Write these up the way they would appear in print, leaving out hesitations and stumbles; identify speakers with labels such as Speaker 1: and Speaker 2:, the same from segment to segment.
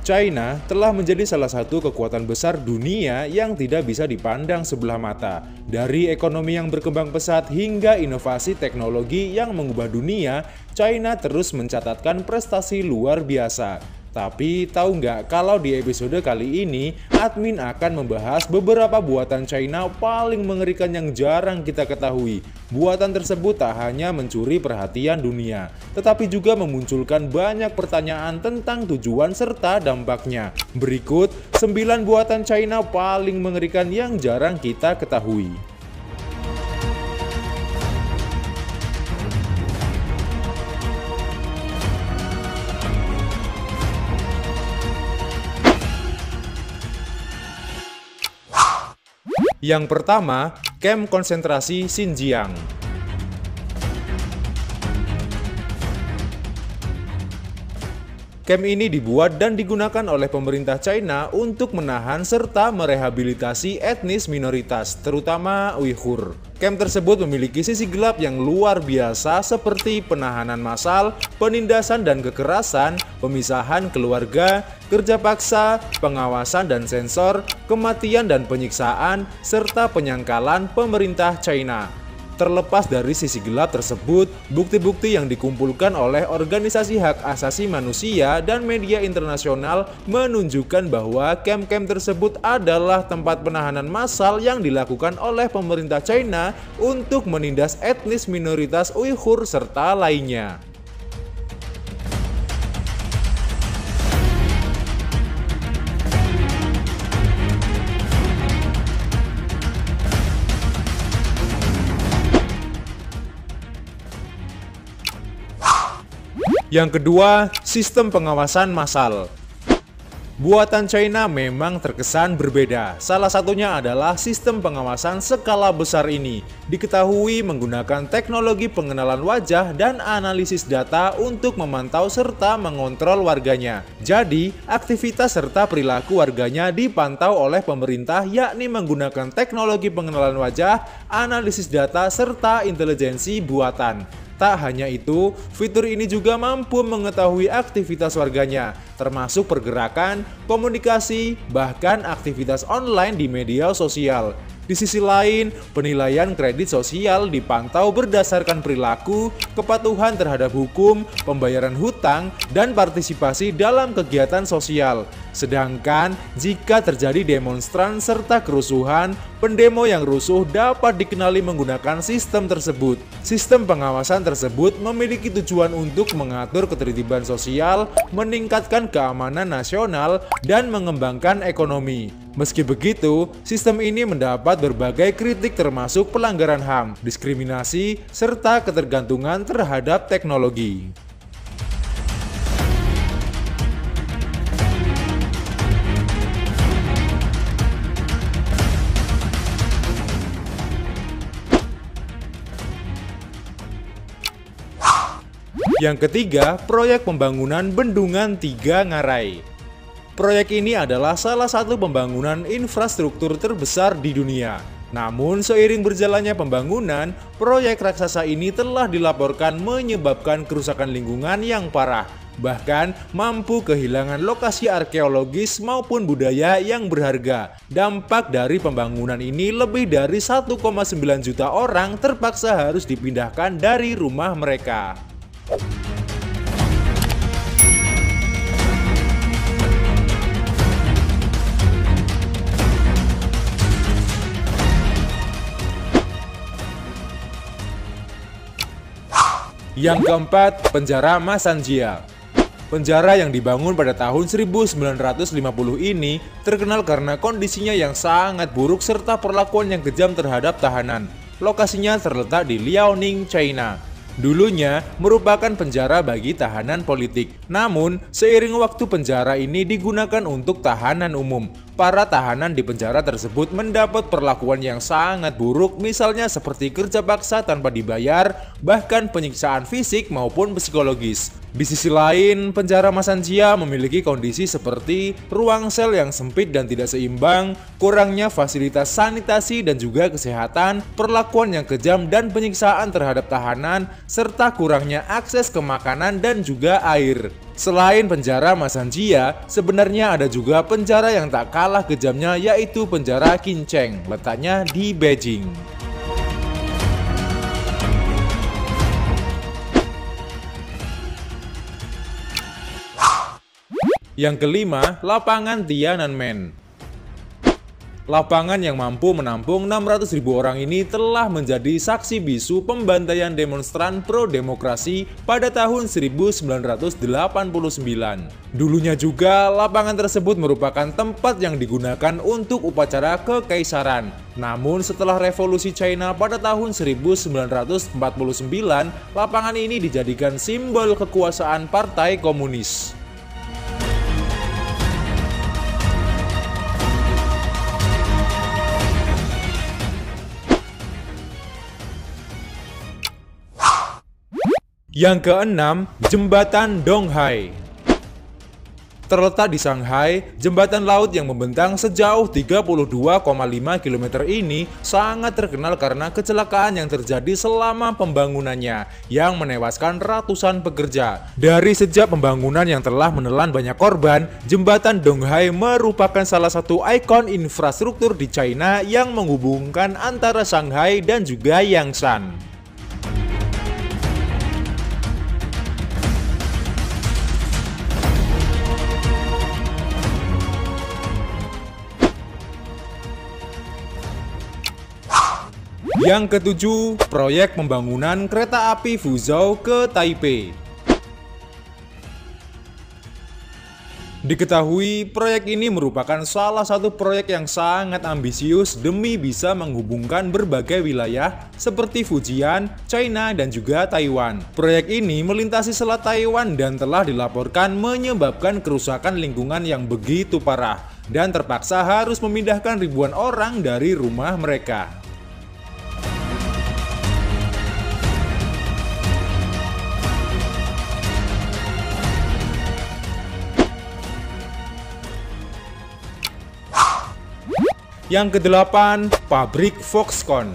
Speaker 1: China telah menjadi salah satu kekuatan besar dunia yang tidak bisa dipandang sebelah mata. Dari ekonomi yang berkembang pesat hingga inovasi teknologi yang mengubah dunia, China terus mencatatkan prestasi luar biasa. Tapi tahu nggak kalau di episode kali ini, admin akan membahas beberapa buatan China paling mengerikan yang jarang kita ketahui. Buatan tersebut tak hanya mencuri perhatian dunia, tetapi juga memunculkan banyak pertanyaan tentang tujuan serta dampaknya. Berikut 9 buatan China paling mengerikan yang jarang kita ketahui. Yang pertama, kamp konsentrasi Xinjiang. Kamp ini dibuat dan digunakan oleh pemerintah China untuk menahan serta merehabilitasi etnis minoritas, terutama Uighur. Kamp tersebut memiliki sisi gelap yang luar biasa seperti penahanan massal, penindasan dan kekerasan, pemisahan keluarga, kerja paksa, pengawasan dan sensor, kematian dan penyiksaan, serta penyangkalan pemerintah China. Terlepas dari sisi gelap tersebut, bukti-bukti yang dikumpulkan oleh organisasi hak asasi manusia dan media internasional menunjukkan bahwa kamp-kamp tersebut adalah tempat penahanan massal yang dilakukan oleh pemerintah China untuk menindas etnis minoritas Uighur serta lainnya. Yang kedua, sistem pengawasan massal. Buatan China memang terkesan berbeda. Salah satunya adalah sistem pengawasan skala besar ini. Diketahui menggunakan teknologi pengenalan wajah dan analisis data untuk memantau serta mengontrol warganya. Jadi, aktivitas serta perilaku warganya dipantau oleh pemerintah, yakni menggunakan teknologi pengenalan wajah, analisis data, serta intelijensi buatan. Tak hanya itu, fitur ini juga mampu mengetahui aktivitas warganya, termasuk pergerakan, komunikasi, bahkan aktivitas online di media sosial. Di sisi lain, penilaian kredit sosial dipantau berdasarkan perilaku, kepatuhan terhadap hukum, pembayaran hutang, dan partisipasi dalam kegiatan sosial. Sedangkan, jika terjadi demonstran serta kerusuhan, pendemo yang rusuh dapat dikenali menggunakan sistem tersebut. Sistem pengawasan tersebut memiliki tujuan untuk mengatur ketertiban sosial, meningkatkan keamanan nasional, dan mengembangkan ekonomi. Meski begitu, sistem ini mendapat berbagai kritik termasuk pelanggaran HAM, diskriminasi, serta ketergantungan terhadap teknologi. Yang ketiga, proyek pembangunan Bendungan Tiga Ngarai. Proyek ini adalah salah satu pembangunan infrastruktur terbesar di dunia. Namun, seiring berjalannya pembangunan, proyek raksasa ini telah dilaporkan menyebabkan kerusakan lingkungan yang parah. Bahkan, mampu kehilangan lokasi arkeologis maupun budaya yang berharga. Dampak dari pembangunan ini lebih dari 1,9 juta orang terpaksa harus dipindahkan dari rumah mereka. Yang keempat, penjara Masanjia. Penjara yang dibangun pada tahun 1950 ini terkenal karena kondisinya yang sangat buruk serta perlakuan yang kejam terhadap tahanan. Lokasinya terletak di Liaoning, China. Dulunya merupakan penjara bagi tahanan politik. Namun, seiring waktu penjara ini digunakan untuk tahanan umum. Para tahanan di penjara tersebut mendapat perlakuan yang sangat buruk, misalnya seperti kerja paksa tanpa dibayar, bahkan penyiksaan fisik maupun psikologis. Di sisi lain, penjara Masanjia memiliki kondisi seperti ruang sel yang sempit dan tidak seimbang, kurangnya fasilitas sanitasi dan juga kesehatan, perlakuan yang kejam dan penyiksaan terhadap tahanan, serta kurangnya akses ke makanan dan juga air. Selain penjara Masanjia, sebenarnya ada juga penjara yang tak kalah kejamnya, yaitu penjara Qincheng, letaknya di Beijing. Yang kelima, lapangan Tiananmen. Lapangan yang mampu menampung 600.000 orang ini telah menjadi saksi bisu pembantaian demonstran pro-demokrasi pada tahun 1989. Dulunya juga, lapangan tersebut merupakan tempat yang digunakan untuk upacara kekaisaran. Namun setelah revolusi China pada tahun 1949, lapangan ini dijadikan simbol kekuasaan Partai Komunis. Yang keenam, Jembatan Donghai. Terletak di Shanghai, jembatan laut yang membentang sejauh 32,5 km ini sangat terkenal karena kecelakaan yang terjadi selama pembangunannya yang menewaskan ratusan pekerja. Dari sejak pembangunan yang telah menelan banyak korban, jembatan Donghai merupakan salah satu ikon infrastruktur di China yang menghubungkan antara Shanghai dan juga Yangshan. Yang ketujuh, proyek pembangunan kereta api Fuzhou ke Taipei. Diketahui, proyek ini merupakan salah satu proyek yang sangat ambisius demi bisa menghubungkan berbagai wilayah seperti Fujian, China, dan juga Taiwan. Proyek ini melintasi selat Taiwan dan telah dilaporkan menyebabkan kerusakan lingkungan yang begitu parah dan terpaksa harus memindahkan ribuan orang dari rumah mereka. Yang kedelapan, pabrik Foxconn.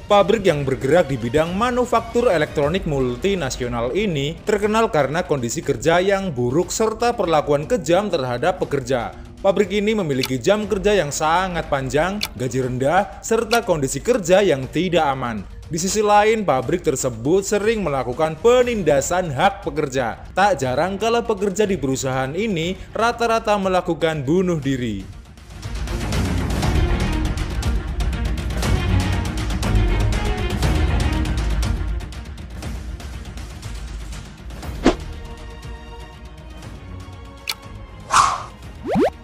Speaker 1: Pabrik yang bergerak di bidang manufaktur elektronik multinasional ini terkenal karena kondisi kerja yang buruk serta perlakuan kejam terhadap pekerja. Pabrik ini memiliki jam kerja yang sangat panjang, gaji rendah, serta kondisi kerja yang tidak aman. Di sisi lain, pabrik tersebut sering melakukan penindasan hak pekerja. Tak jarang kalau pekerja di perusahaan ini rata-rata melakukan bunuh diri.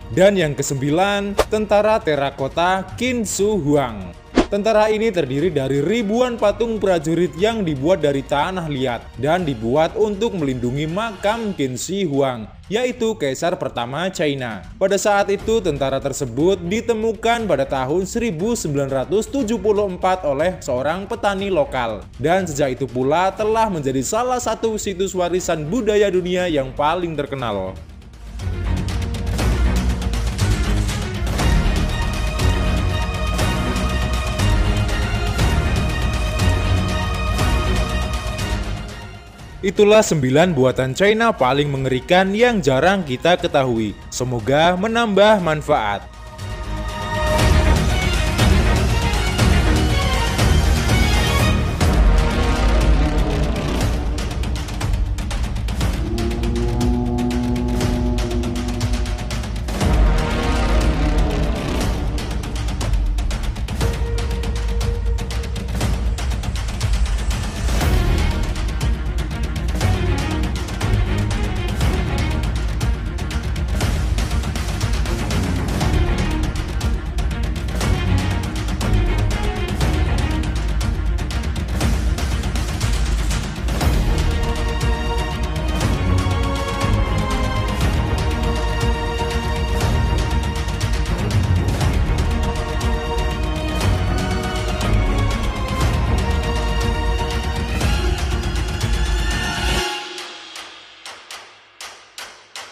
Speaker 1: Dan yang kesembilan, tentara terakota Qin Shi Huang. Tentara ini terdiri dari ribuan patung prajurit yang dibuat dari tanah liat dan dibuat untuk melindungi makam Qin Shi Huang, yaitu kaisar pertama China. Pada saat itu, tentara tersebut ditemukan pada tahun 1974 oleh seorang petani lokal. Dan sejak itu pula telah menjadi salah satu situs warisan budaya dunia yang paling terkenal. Itulah 9 buatan China paling mengerikan yang jarang kita ketahui. Semoga menambah manfaat.